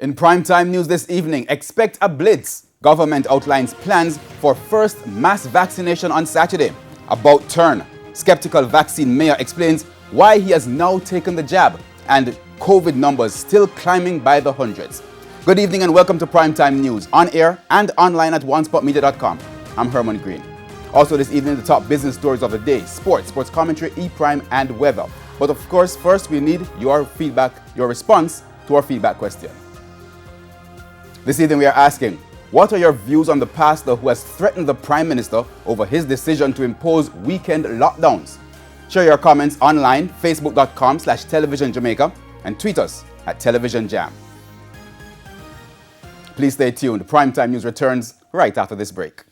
In primetime news this evening, expect a blitz. Government outlines plans for first mass vaccination on Saturday. About turn, skeptical vaccine mayor explains why he has now taken the jab, and COVID numbers still climbing by the hundreds. Good evening and welcome to Primetime News, on air and online at onespotmedia.com. I'm Herman Green. Also this evening, the top business stories of the day: sports commentary, e-prime, and weather. But of course, first we need your feedback, your response to our feedback question. This evening we are asking, what are your views on the pastor who has threatened the Prime Minister over his decision to impose weekend lockdowns? Share your comments online, facebook.com/televisionjamaica, and tweet us at televisionjam. Please stay tuned. Primetime News returns right after this break.